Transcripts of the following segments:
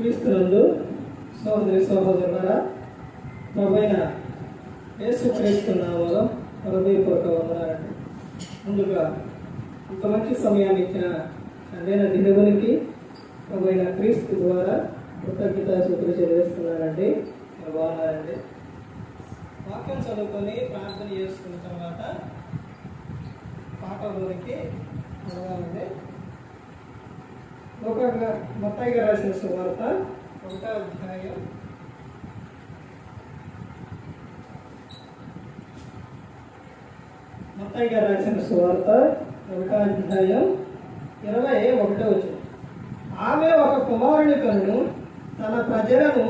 క్రీస్తునందు సహోదరి సహోదరులారా, ప్రభువైన యేసుక్రీస్తు నామములో హృదయపూర్వక వందనాలండి. ముందుగా ఇంత మంచి సమయాన్ని ఇచ్చిన అదైన దేవునికి ప్రభువైన క్రీస్తు ద్వారా కృతజ్ఞతాస్తుతులు చెల్లిస్తున్నానండి. బాగున్నారండి. వాక్యం చదువుకొని ప్రార్థన చేసుకున్న తర్వాత పాఠంలోనికి వెళ్ళాలండి. మత్తయి గారు రాసిన సువార్త 1వ అధ్యాయం 21వ. ఆమె ఒక కుమారుని కనును, తన ప్రజలను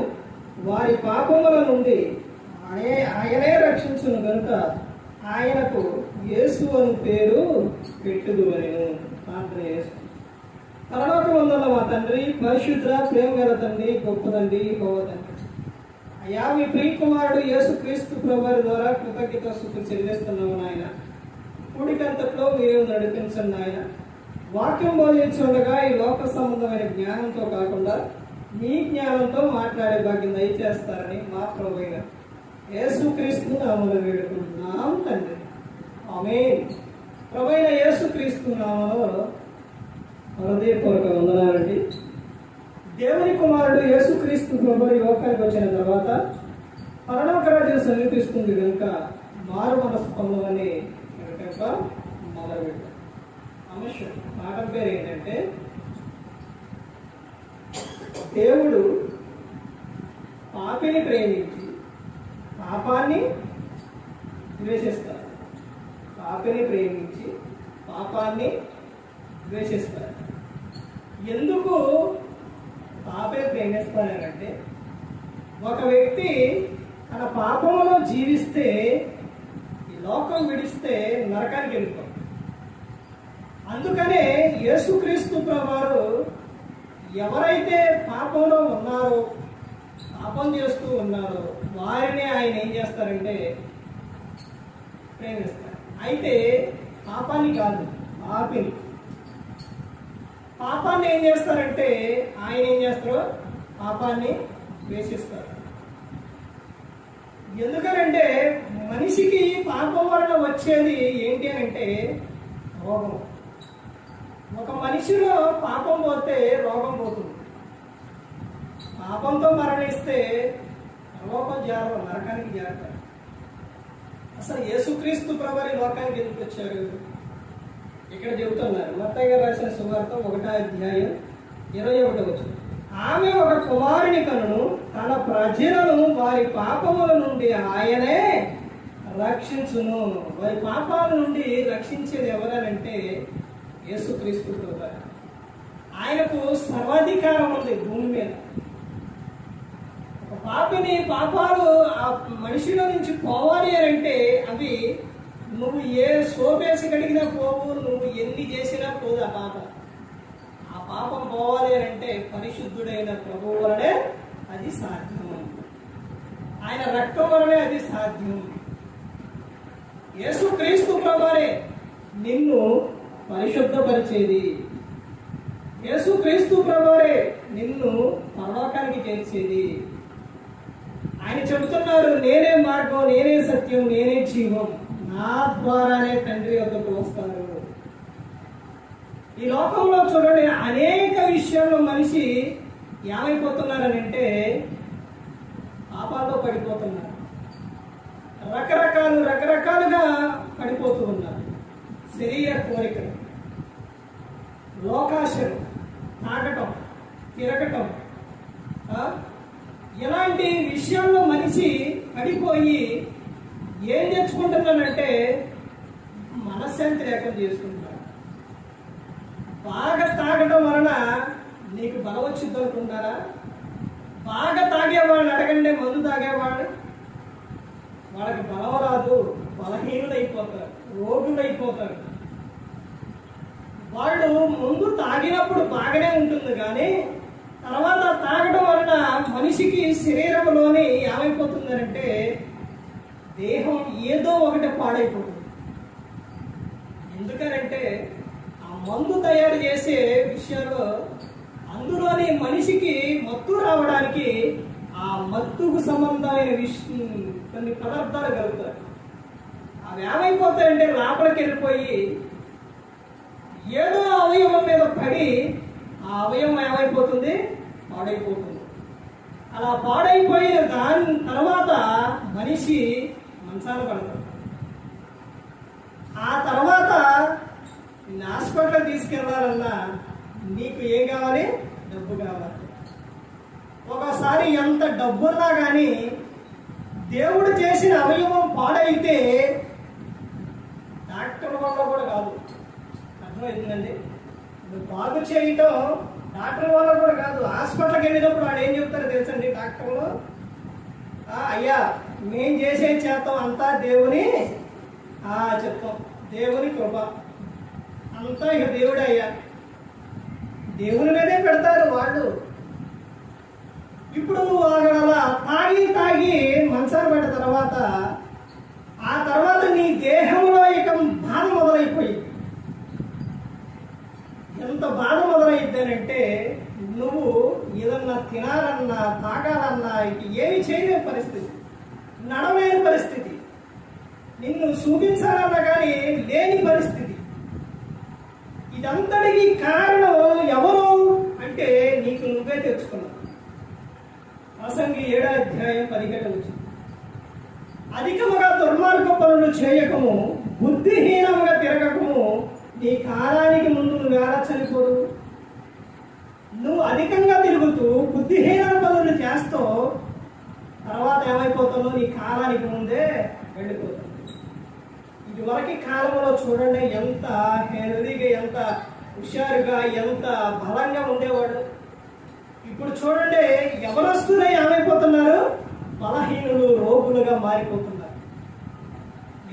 వారి పాపముల నుండి ఆయనే రక్షించును గనుక ఆయనకు యేసు అని పేరు పెట్టుదు అనెను. ప్రార్థన చేసుకుంటాం. పరలోకమందున్న మా తండ్రి, పరిశుద్ధ ప్రేమ గల తండ్రి, గొప్ప తండ్రి, గొప్ప తండ్రి, అయ్యా మీ ప్రియ కుమారుడు యేసుక్రీస్తు ప్రభువారి ద్వారా కృతజ్ఞతాస్తుతులు చెల్లిస్తున్నాము నాయన. కూడికంతట్లో మీరు నడిపించండి నాయన. వాక్యం బోధించుండగా ఈ లోక సంబంధమైన జ్ఞానంతో కాకుండా మీ జ్ఞానంతో మాట్లాడే భాగ్యం దయచేస్తారని మా ప్రభువైన యేసుక్రీస్తు నామములో వేడుకుంటున్నాం తండ్రి. ఆమేన్. ప్రభువైన యేసుక్రీస్తు నామములో హృదయపూర్వక వందనాలండి. దేవుని కుమారుడు యేసుక్రీస్తు ప్రభువు లోకానికి వచ్చిన తర్వాత పరలోక రాజ్యం సమీపిస్తుంది కనుక మారు మనసు పొందమని మొదలుపెట్టాం. అంశం పాఠం పేరు ఏంటంటే, దేవుడు పాపిని ప్రేమించి పాపాన్ని ద్వేషిస్తాడు. పాపిని ప్రేమించి పాపాన్ని ద్వేషిస్తాడు. ఎందుకు పాపే ప్రేమిస్తానంటే, ఒక వ్యక్తి తన పాపంలో జీవిస్తే ఈ లోకం విడిస్తే నరకానికి వెళ్ళిపోతాడు. అందుకనే యేసుక్రీస్తు ప్రభువారు ఎవరైతే పాపంలో ఉన్నారో, పాపం చేస్తూ ఉన్నారో వారిని ఆయన ఏం చేస్తారంటే ప్రేమిస్తారు. అయితే పాపాన్ని కాదు, పాపిని. పాపాన్ని ఏం చేస్తారంటే ఆయన ఏం చేస్తారు? పాపాన్ని ద్వేషిస్తారు. ఎందుకనంటే మనిషికి పాపం వలన వచ్చేది ఏంటి అని అంటే రోగం. ఒక మనిషిలో పాపం పోతే రోగం పోతుంది. పాపంతో మరణిస్తే రోగం జాగ్రత్త, నరకానికి జాగ్రత్త. అసలు యేసుక్రీస్తు ప్రభువు లోకానికి ఎందుకు వచ్చారు? ఇక్కడ చెబుతున్నారు. మత్తయి గారు రాసిన సువార్త 1వ అధ్యాయం 21వ. ఆమె ఒక కుమారుని కనును, తన ప్రజలను వారి పాపముల నుండి ఆయనే రక్షించును. వారి పాపాల నుండి రక్షించేది ఎవరనంటే యేసుక్రీస్తు ప్రభువు. ఆయనకు సర్వాధికారం ఉంది భూమి మీద. ఒక పాపిని పాపాలు ఆ మనిషిలో నుంచి పోవాలి అని అంటే అవి నువ్వు ఏ సోపేసి కడిగినా పోవు, నువ్వు ఎన్ని చేసినా పోదు ఆ పాపం. ఆ పాపం పోవాలి అని అంటే పరిశుద్ధుడైన ప్రభువు వలనే అది సాధ్యం. ఆయన రక్తం వలనే అది సాధ్యం. యేసుక్రీస్తు ప్రభువే నిన్ను పరిశుద్ధపరిచేది. యేసుక్రీస్తు ప్రభువే నిన్ను పరలోకానికి చేర్చేది. ఆయన చెబుతున్నారు, నేనే మార్గం, నేనే సత్యం, నేనే జీవం, నా ద్వారానే తండ్రి వద్దకు వస్తారు. ఈ లోకంలో చూడండి, అనేక విషయాల్లో మనిషి ఏమైపోతున్నారనంటే పాపాల్లో పడిపోతున్నారు. రకరకాలుగా పడిపోతూ ఉన్నారు. శరీర కోరికలు, లోకాశలు, తాగటం, తిరగటం, ఇలాంటి విషయాల్లో మనిషి పడిపోయి ఏం తెచ్చుకుంటున్నానంటే మనశ్శాంతి లేకుండా చేసుకుంటున్నాడు. బాగా తాగడం వలన నీకు బలం వచ్చింది అనుకుంటారా? బాగా తాగేవాళ్ళని అడగండి, మందు తాగేవాళ్ళు వాళ్ళకి బలం రాదు, బలహీనులు అయిపోతారు, రోగులు అయిపోతారు. వాళ్ళు ముందు తాగినప్పుడు బాగానే ఉంటుంది, కానీ తర్వాత తాగడం వలన మనిషికి శరీరంలోని ఏమైపోతుందంటే దేహం ఏదో ఒకటి పాడైపోతుంది. ఎందుకనంటే ఆ మందు తయారు చేసే విషయంలో అందులోని మనిషికి మత్తు రావడానికి ఆ మత్తుకు సంబంధమైన కొన్ని పదార్థాలు కలుగుతాయి. అవి ఏమైపోతాయంటే లోపలికి వెళ్ళిపోయి ఏదో అవయవం మీద పడి ఆ అవయవం ఏమైపోతుంది, పాడైపోతుంది. అలా పాడైపోయిన దాని తర్వాత మనిషి మంచాన పడతాడు. ఆ తర్వాత నిన్ను హాస్పిటల్ తీసుకెళ్లాలన్నా నీకు ఏం కావాలి, డబ్బు కావాలి. ఒకసారి ఎంత డబ్బున్నా కానీ దేవుడు చేసిన అవయవం పాడైతే డాక్టర్ వల్ల కూడా కాదు. అర్థమవుతుందండి? బాగు చేయటం డాక్టర్ వల్ల కూడా కాదు. హాస్పిటల్కి వెళ్ళినప్పుడు వాడు ఏం చెప్తారో తెలుసండి డాక్టర్లు? అయ్యా మేం చేసే చేస్తాం అంతా దేవుని చెప్తాం, దేవుని కృప అంతా ఇక దేవుడే అయ్యా, దేవుని మీదే పెడతారు వాళ్ళు. ఇప్పుడు నువ్వు అలా తాగి మంచాన పడ్డ తర్వాత ఆ తర్వాత నీ దేహంలో ఇక బాధ మొదలైపోయింది. ఎంత బాధ మొదలైద్దానంటే నువ్వు ఏదన్నా తినాలన్నా తాగాలన్నా ఇక ఏమి చేయలేని పరిస్థితి, నడవలేని పరిస్థితి, నిన్ను చూపించాలన్నా కానీ లేని పరిస్థితి. ఇదంతటికి కారణం ఎవరు అంటే నీకు నువ్వే తెచ్చుకున్నావు. ప్రసంగి 7:17 అధికముగా దుర్మార్గ పనులు చేయకము, బుద్ధిహీనముగా తిరగకము, నీ కాలానికి ముందు నువ్వు ఎలా చనిపోదు. నువ్వు అధికంగా తిరుగుతూ బుద్ధిహీన పనులు చేస్తావు, తర్వాత ఏమైపోతావు, నీ కాలానికి ముందే వెళ్ళిపోతావు. ఇదివరకు కాలంలో చూడండి ఎంత హెల్దీగా, ఎంత హుషారుగా, ఎంత బలంగా ఉండేవాడు. ఇప్పుడు చూడండి యవనస్తులే ఏమైపోతున్నారు, బలహీనులు, రోగులుగా మారిపోతున్నారు.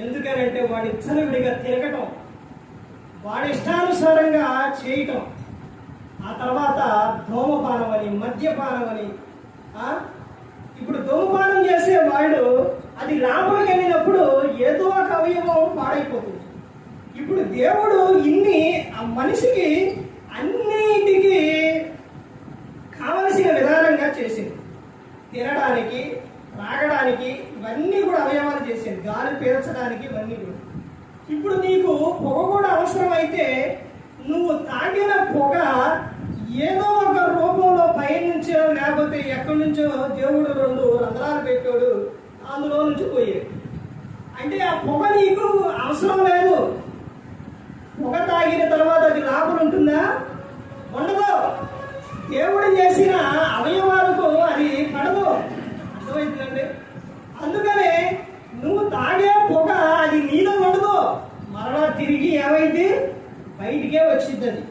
ఎందుకనంటే వాడి ఇచ్చలవిడిగా తిరగటం, వాడి ఇష్టానుసారంగా చేయటం, ఆ తర్వాత ధూమపానం అని, మద్యపానం అని. ఇప్పుడు ధూమపానం చేసే వాళ్ళు అది లోపలికి వెళ్ళినప్పుడు ఏదో ఒక అవయవం పాడైపోతుంది. ఇప్పుడు దేవుడు ఇన్ని ఆ మనిషికి అన్నిటికీ కావలసిన విధానంగా చేసింది. తినడానికి, త్రాగడానికి ఇవన్నీ కూడా అవయవాలు చేసింది. గాలి పీల్చడానికి ఇవన్నీ కూడా. ఇప్పుడు నీకు పొగ కూడా అవసరమైతే నువ్వు తాగిన పొగ ఏదో ఒక రూపంలో పైనుంచో లేకపోతే ఎక్కడి నుంచో దేవుడు 2 రంధ్రాలు పెట్టాడు, అందులో నుంచి పోయాడు. అంటే ఆ పొగ నీకు అవసరం లేదు. పొగ తాగిన తర్వాత అది లోపల ఉంటుందా, ఉండదు. దేవుడు చేసిన అవయవాలకు అది పడదు. అర్థమవుతుందండి? అందుకనే నువ్వు తాగే పొగ అది నీలో ఉండదు, మరలా తిరిగి ఏమైంది, బయటికే వచ్చింది. అది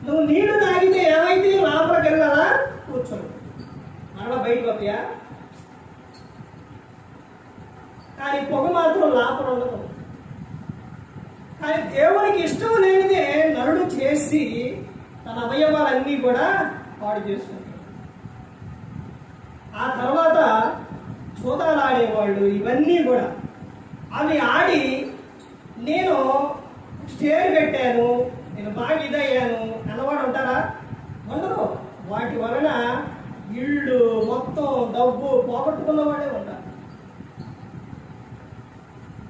నువ్వు నీళ్లు తాగితే ఏమైంది, లోపలికి వెళ్ళాలా, కూర్చోడు, మరలా బయటకు వస్తాయా? కానీ పొగ మాత్రం లోపల ఉండదు. కానీ దేవునికి ఇష్టం లేనిదే నరుడు చేసి తన అవయవాలన్నీ కూడా పాడు చేసుకుంటాడు. ఆ తర్వాత చూదాలు ఆడేవాళ్ళు ఇవన్నీ కూడా అవి ఆడి నేను స్టేర్ కట్టాను, నేను బాగా ఇదయ్యాను అన్నవాడు ఉంటారా? ఉండరు. వాటి వలన ఇళ్ళు మొత్తం డబ్బు పోగొట్టుకున్నవాడే ఉంటారు.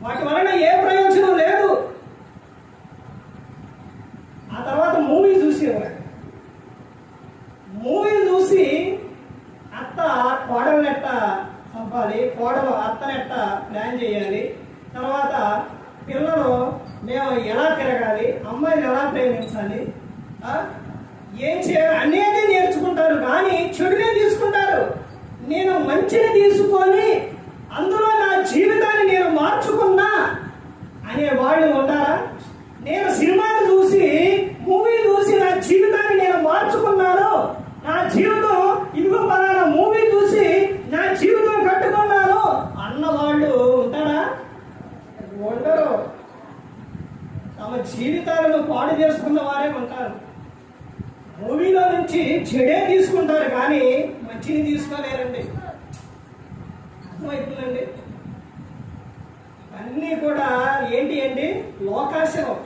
వాటి వలన ఏ ప్రయోజనం లేదు. ఆ తర్వాత మూవీ చూసేవాడు. మూవీ చూసి అత్త కోడలనెట్ట చంపాలి, కోడలు అత్తనెట్ట ప్లాన్ చేయాలి, తర్వాత పిల్లలు మేము ఎలా తిరగాలి, అమ్మాయిని ఎలా ప్రేమించాలి, ఏం చేయాలి అనేది నేర్చుకుంటారు. కానీ చెడునే తీసుకుంటారు. నేను మంచిని తీసుకొని అందులో నా జీవితాన్ని నేను మార్చుకున్నా అనే వాళ్ళు ఉంటారా? నేను సినిమాలు చూసి, మూవీ చూసి నా జీవితాన్ని నేను మార్చుకున్నాను, నా జీవితం ఇదిగో పలానా మూవీ చూసి నా జీవితం కట్టుకున్నాను అన్నవాళ్ళు ఉంటారా? ఉండరు. తమ జీవితాలను పాడు చేసుకున్న వారే ఉంటారు. మూవీలో నుంచి చెడే తీసుకుంటారు కానీ మంచిని తీసుకోలేరండి. అర్థమవుతుందండి? అన్నీ కూడా ఏంటి అండి, లోకాశయం.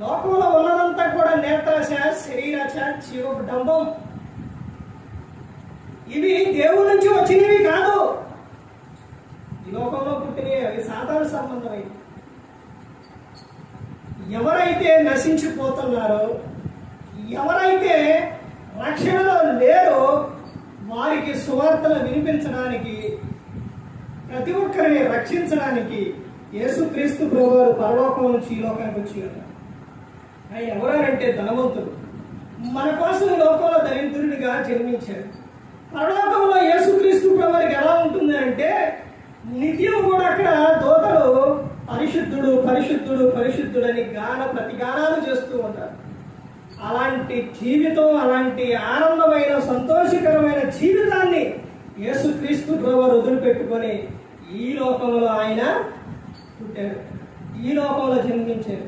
లోకంలో ఉన్నదంతా కూడా నేత్రాశ, శరీరాశ, జీవడంబం. ఇవి దేవుడి నుంచి వచ్చినవి కాదు. ఈ లోకంలో పుట్టినవి, అవి సాధారణ సంబంధమైనవి. ఎవరైతే నశించిపోతున్నారో, ఎవరైతే రక్షణలో లేరో వారికి సువార్తను వినిపించడానికి, ప్రతి ఒక్కరిని రక్షించడానికి యేసుక్రీస్తు ప్రభువారు పరలోకం నుంచి ఈ లోకానికి వచ్చారు. ఆయన ఎవరంటే ధనవంతుడు. మన కోసం ఈ లోకంలో దరిద్రుడిగా జన్మించాడు. పరలోకంలో యేసుక్రీస్తు ప్రభువారికి ఎలా ఉంటుంది అంటే, నిత్యం కూడా అక్కడ దూతలు పరిశుద్ధుడు పరిశుద్ధుడు పరిశుద్ధుడని ప్రతిగానాలు చేస్తూ ఉంటారు. అలాంటి జీవితం, అలాంటి ఆనందమైన సంతోషకరమైన జీవితాన్ని యేసుక్రీస్తు ప్రభువారు వదిలిపెట్టుకొని ఈ లోకంలో ఆయన పుట్టారు, ఈ లోకంలో జన్మించారు.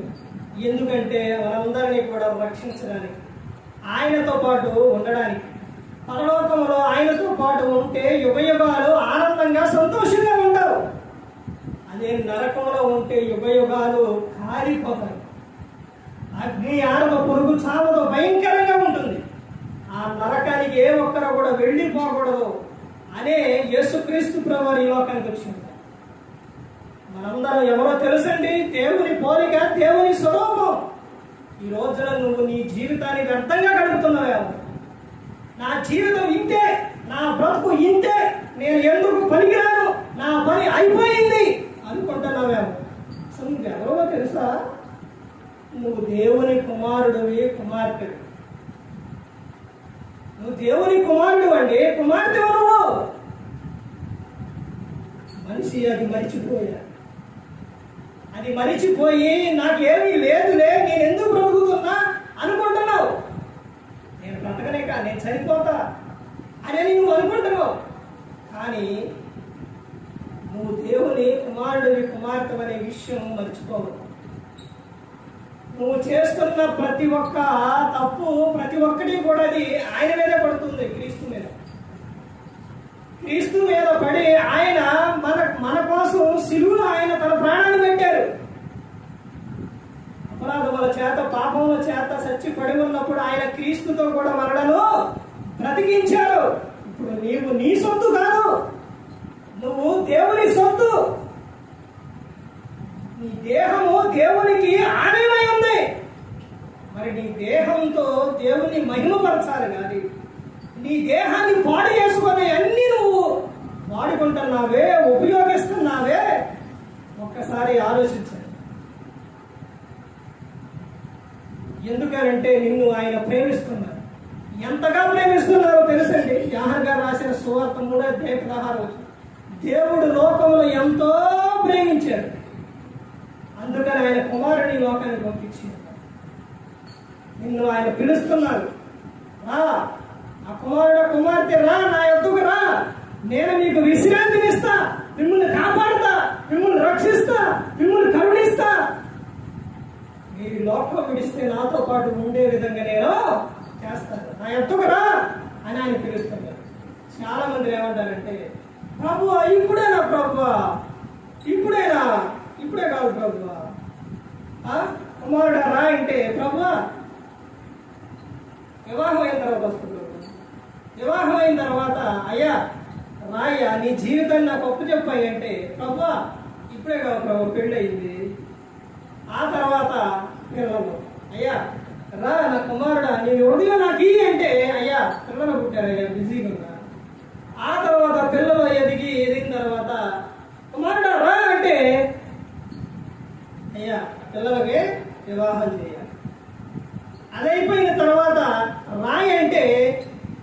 ఎందుకంటే మనందరినీ కూడా రక్షించడానికి, ఆయనతో పాటు ఉండడానికి. పరలోకంలో ఆయనతో పాటు ఉంటే యుగయుగాలు ఆనందంగా సంతోషంగా ఉంటారు. అదే నరకంలో ఉంటే యుగయుగాలు కాలిపోతాయి. అగ్ని ఆరవ పురుగు చావదో భయంకరంగా ఉంటుంది. ఆ నరకానికి ఏ ఒక్కరు కూడా వెళ్ళిపోకూడదు అనే యేసుక్రీస్తు ప్రభువారు ఈ లోకానికి వచ్చింది. మనందరం ఎవరో తెలుసండి, దేవుని పోలిక, దేవుని స్వరూపం. ఈ రోజున నువ్వు నీ జీవితాన్ని వ్యర్థంగా గడుపుతున్నావేమో. నా జీవితం ఇంతే, నా బ్రతుకు ఇంతే, నేను ఎందుకు పనికిరాను, నా పని అయిపోయింది అనుకుంటున్నావేమో. అసలు నువ్వెవరో తెలుసా? నువ్వు దేవుని కుమారుడివి, కుమార్తెవి. నువ్వు దేవుని కుమారుడు అండి, కుమార్తె నువ్వు. మనిషి అది మరిచిపోయా, అది మరిచిపోయి నాకేమీ లేదులే, నేను ఎందుకు బ్రతుకుతున్నా అనుకుంటున్నావు. నేను బ్రతకనే కా, నేను చనిపోతా అని నువ్వు అనుకుంటున్నావు. కానీ నువ్వు దేవుని కుమారుడివి, కుమార్తె అనే విషయం మర్చిపోవు. నువ్వు చేస్తున్న ప్రతి ఒక్క తప్పు, ప్రతి ఒక్కటి కూడా అది ఆయన మీదే పడుతుంది, క్రీస్తు మీద. క్రీస్తు మీద పడి ఆయన మన కోసం సిలువలో ఆయన తన ప్రాణాన్ని పెట్టారు. అపరాధముల చేత, పాపముల చేత చచ్చి పడి ఉన్నప్పుడు ఆయన క్రీస్తుతో కూడా మనలను బ్రతికించారు. ఇప్పుడు నీవు నీ సొత్తు కాదు, నువ్వు దేవుని సొత్తు. నీ దేహము దేవునికి ఆలయమై ఉంది. మరి నీ దేహంతో దేవుని మహిమపరచాలి. కానీ నీ దేహాన్ని పాడు చేసుకునే అన్ని నువ్వు వాడుకుంటున్నావే, ఉపయోగిస్తున్నావే, ఒక్కసారి ఆలోచించండి. ఎందుకనంటే నిన్ను ఆయన ప్రేమిస్తున్నారు. ఎంతగా ప్రేమిస్తున్నారో తెలుసండి. యోహాను గారు రాసిన సువార్త 3:16 దేవుడు లోకమును ఎంతో ప్రేమించాడు, అందుకని ఆయన కుమారుని లోకానికి పంపించాడు. నిన్ను ఆయన పిలుస్తున్నారు, రా ఆ కుమార్తె రా, నా యొద్దకు రా, నేను మీకు విశ్రాంతినిస్తా, మిమ్మల్ని కాపాడుతా, మిమ్మల్ని రక్షిస్తా, మిమ్మల్ని కరుణిస్తా. మీరు లోకం విడిస్తే నాతో పాటు ఉండే విధంగా నేను చేస్తాను, నా యొద్దకు రా అని ఆయన పిలుస్తున్నారు. చాలా మంది ఏమంటారంటే, ప్రభువా ఇప్పుడేనా, ప్రభువా ఇప్పుడేనా, ఇప్పుడే కాదు ప్రభువా, కుమారుడు రా అంటే ప్రభువా వివాహం అయిన తర్వాత వస్తుంది. వివాహం అయిన తర్వాత అయ్యా రాయ్యా నీ జీవితాన్ని నాకు ఒప్పు చెప్పాయి అంటే, ప్రభువా ఇప్పుడే కాదు ప్రభు, పెళ్ళి అయింది, ఆ తర్వాత పిల్లలు, అయ్యా రా నా కుమారుడా నీ ఉదయం నాకు ఇయ్యి అంటే, అయ్యా పిల్లలు పుట్టారయ్యా బిజీగా ఉన్నా. ఆ తర్వాత పిల్లలు ఎదిగిన తర్వాత కుమారుడా రా అంటే, అయ్యా పిల్లలకి వివాహం చేయాలి. అదైపోయిన తర్వాత రాయి అంటే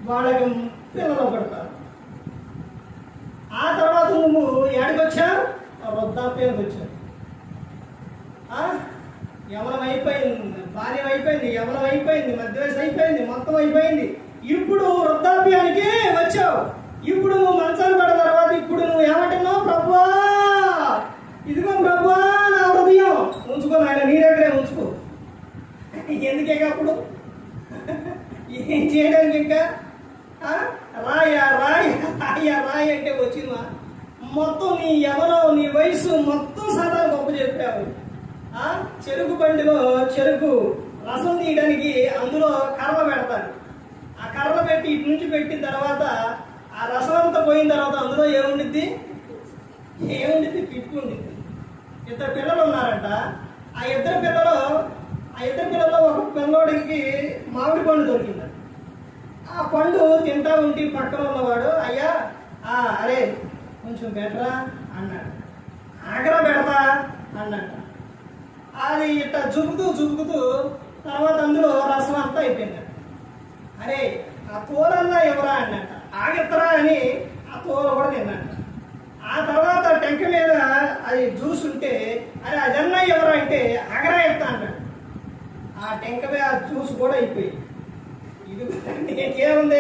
వాళ్ళకి పిల్లలు పడతారు. ఆ తర్వాత నువ్వు ఎక్కడికొచ్చావు, వృద్ధాప్యానికి వచ్చావు. యవనం అయిపోయింది, బాల్యం అయిపోయింది, యవనం అయిపోయింది, మధ్య వయసు అయిపోయింది, మొత్తం అయిపోయింది. ఇప్పుడు వృద్ధాప్యానికి వచ్చావు. ఇప్పుడు నువ్వు మంచాలు పడిన తర్వాత ఇప్పుడు నువ్వు ఏమంటున్నావు, ప్రభువా ఇదిగో ప్రభువా నా హృదయం ఉంచుకో, ఆయన నీ దగ్గరే ఉంచుకో. ఎందుకే అప్పుడు ఏం చేయడానికి ఇంకా రాయా అంటే వచ్చిందా మొత్తం నీ యవనం, నీ వయసు మొత్తం సదా గొప్ప చెప్పావు. చెరుకు బండిలో చెరుకు రసం తీయడానికి అందులో కర్ర పెడతారు. ఆ కర్ర పెట్టి ఇటు నుంచి పెట్టిన తర్వాత ఆ రసం అంతా పోయిన తర్వాత అందులో ఏముండిద్ది? పిప్పు ఉండిద్ది. ఇద్దరు పిల్లలు ఉన్నారంట. ఆ ఇద్దరు పిల్లల్లో ఒక పిల్లోడికి మామిడి పండు దొరికిందంట. ఆ పండు తింటా ఉండి పక్కన ఉన్నవాడు, అయ్యా అరే కొంచెం బెటరా అన్నాడు. ఆగరా పెడతా అన్నట్ట. అది ఇట్లా జుబుకుతూ తర్వాత అందులో రసం అంతా అయిపోయిందట. అరే ఆ తోలన్నా ఎవరా అన్నట్ట. ఆగెత్తరా అని ఆ తోల కూడా తిన్నట్ట. ఆ తర్వాత టెంక మీద అది జ్యూస్ ఉంటే అరే అదన్నా ఎవరా అంటే ఆగరా ఎత్తా అన్నాడు. ఆ టెంక మీద ఆ జ్యూస్ కూడా అయిపోయింది. ఇది నీకేముంది?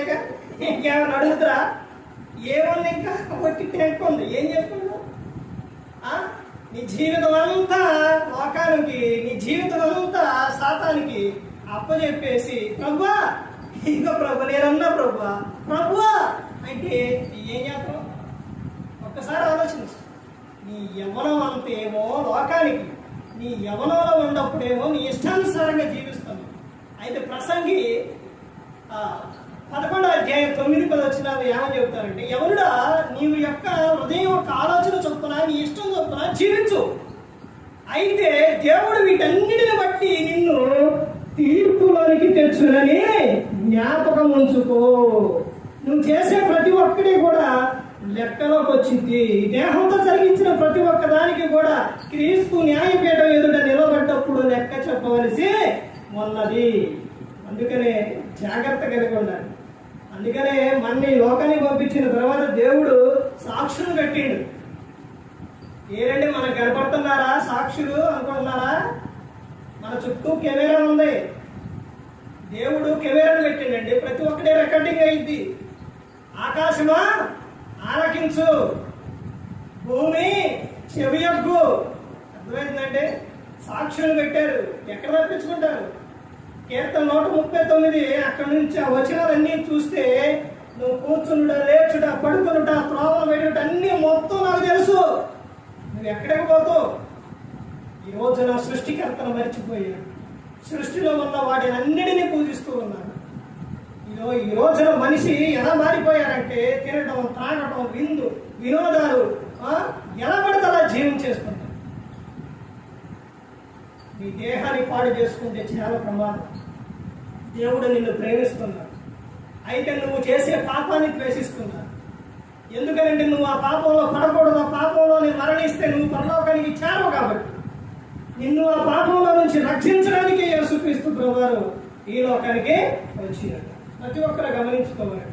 ఇంకేమన్నా అడుగుతురా? ఏముంది? ఇంకా ఒకటి టెంక ఉంది. ఏం చెప్పుకున్నావు? నీ జీవితం అంతా లోకానికి, నీ జీవితం అంతా సాతానికి అప్పచెప్పేసి ప్రభువా ఇదిగో ప్రభు నేనన్నా ప్రభువా అంటే ఏం చేస్తావు? ఒక్కసారి ఆలోచించు. నీ యవ్వనం అంతేమో లోకానికి, నీ యవ్వనంలో ఉన్నప్పుడేమో నీ ఇష్టానుసారంగా జీవిస్తాను. అయితే ప్రసంగి 11వ అధ్యాయం 9-10 వచనాలు ఏమని చెబుతారంటే, ఎవరుడా నీవు యొక్క హృదయం యొక్క ఆలోచన చొప్పున నీ ఇష్టం చొప్పున జీవించు. అయితే దేవుడు వీటన్నిటిని బట్టి నిన్ను తీర్పులోనికి తెచ్చునని జ్ఞాపకం ఉంచుకో. నువ్వు చేసే ప్రతి ఒక్కటి కూడా లెక్కలోకి వచ్చింది. దేహంతో జరిగించిన ప్రతి ఒక్క దానికి కూడా క్రీస్తు న్యాయపీఠం ఎదుట నిలబడ్డప్పుడు లెక్క చెప్పవలసి ఉన్నది. అందుకనే జాగ్రత్త కలిగి ఉండాలి. అందుకనే మన లోకానికి పంపించిన తర్వాత దేవుడు సాక్షులు కట్టిండు. ఏరండి మనకు కనపడుతున్నారా సాక్షులు అనుకుంటున్నారా? మన చుట్టూ కెమెరా ఉంది. దేవుడు కెమెరాను పెట్టిండండి. ప్రతి ఒక్కటే రికార్డింగ్ అయింది. ఆకాశమా ఆలకించు, భూమి చెవియొగ్గు. అర్థమైందంటే సాక్షులు పెట్టారు. ఎక్కడ తప్పించుకుంటారు? కీర్తన 139 అక్కడి నుంచి ఆ వచనాలన్నీ చూస్తే నువ్వు కూర్చుంట, లేచుట, పడుకునుట, త్రోవలు వేయుట అన్నీ మొత్తం నాకు తెలుసు. నువ్వు ఎక్కడికి పోతావు? ఈ రోజున సృష్టికర్తను మర్చిపోయాడు. సృష్టిలో ఉన్న వాటిని అన్నిటినీ పూజిస్తూ ఉన్నాడు. ఈ రోజున మనిషి ఎలా మారిపోయారంటే తినడం, త్రాగటం, వినోదాలు ఎలా పడితే అలా జీవించేస్తున్నారు. నీ దేహాన్ని పాడు చేసుకుంటే చాలా ప్రమాదం. దేవుడు నిన్ను ప్రేమిస్తున్నాడు. అయితే నువ్వు చేసే పాపాన్ని ద్వేషిస్తున్నావు. ఎందుకంటే నువ్వు ఆ పాపంలో పడకూడదు. ఆ పాపంలో మరణిస్తే నువ్వు పరలోకానికి చేరవు. కాబట్టి నిన్ను ఆ పాపంలో నుంచి రక్షించడానికి యేసుక్రీస్తు ప్రభువారు ఈ లోకానికి వచ్చినాడు. ప్రతి ఒక్కరు గమనించుకోవాలి.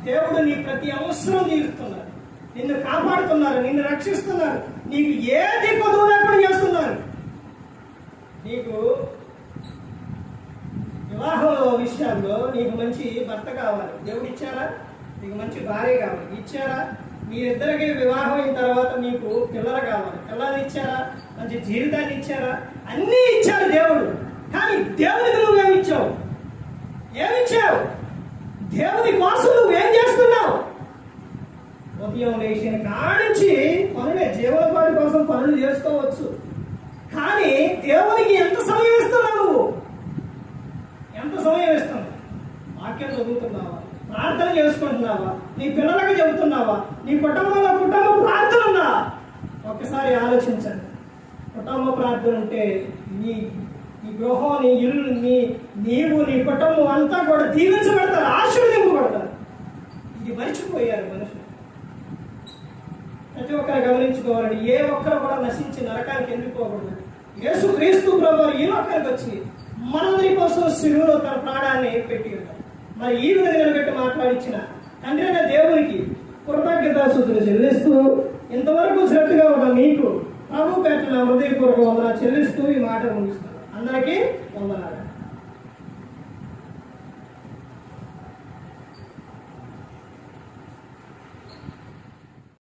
దేవుడు నీ ప్రతి అవసరం తీరుస్తున్నారు, నిన్ను కాపాడుతున్నారు, నిన్ను రక్షిస్తున్నారు. నీకు ఏ దిక్కు దూరం చేస్తున్నారు. నీకు వివాహం విషయాల్లో నీకు మంచి భర్త కావాలి, దేవుడు ఇచ్చారా? నీకు మంచి భార్య కావాలి, ఇచ్చారా? మీరిద్దరికి వివాహం అయిన తర్వాత మీకు పిల్లలు కావాలి, పిల్లలు ఇచ్చారా? మంచి జీవితాన్ని ఇచ్చారా? అన్నీ ఇచ్చారు దేవుడు. కానీ దేవుడికి నువ్వేమిచ్చావు? ఏమిచ్చావు? దేవుని కోసం నువ్వేం చేస్తున్నావు? ఉదయం లేచిన కానించి పనులే, జీవనోపాధి కోసం పనులు చేసుకోవచ్చు. కానీ దేవునికి ఎంత సమయం ఇస్తున్నావు? నువ్వు ఎంత సమయం ఇస్తున్నావు? వాక్యం చదువుతున్నావా? ప్రార్థన చేసుకుంటున్నావా? నీ పిల్లలకు చెబుతున్నావా? నీ కుటుంబంలో కుటుంబ ప్రార్థన ఉందా? ఒక్కసారి ఆలోచించండి. కుటుంబ ప్రార్థన ఉంటే నీ గృహం, నీ ఇల్లు, నీవు, నీ కుటుంబం అంతా కూడా దీవించబడతారు, ఆశీర్వదింపబడతారు. ఇది మర్చిపోయారు మనుషులు. ప్రతి ఒక్కరు గమనించుకోవాలని, ఏ ఒక్కరు కూడా నశించి నరకానికి వెళ్ళిపోకూడదు. యేసుక్రీస్తు ప్రభువు ఈ లోకానికి వచ్చి మనందరి కోసం శిలువలో తన ప్రాణాన్ని పెట్టి ఉంటారు. మరి ఈ విధంగా నిలబెట్టి మాట్లాడించిన తండ్రి అయిన దేవునికి కృతజ్ఞతాస్తుతులు చెల్లిస్తూ, ఇంతవరకు శ్రద్ధగా ఉన్న మీకు ప్రభు పేట హృదయపూర్వక వందనాలు చెల్లిస్తూ ఈ మాట ముగిస్తాను. అందరికీ వందనాలు.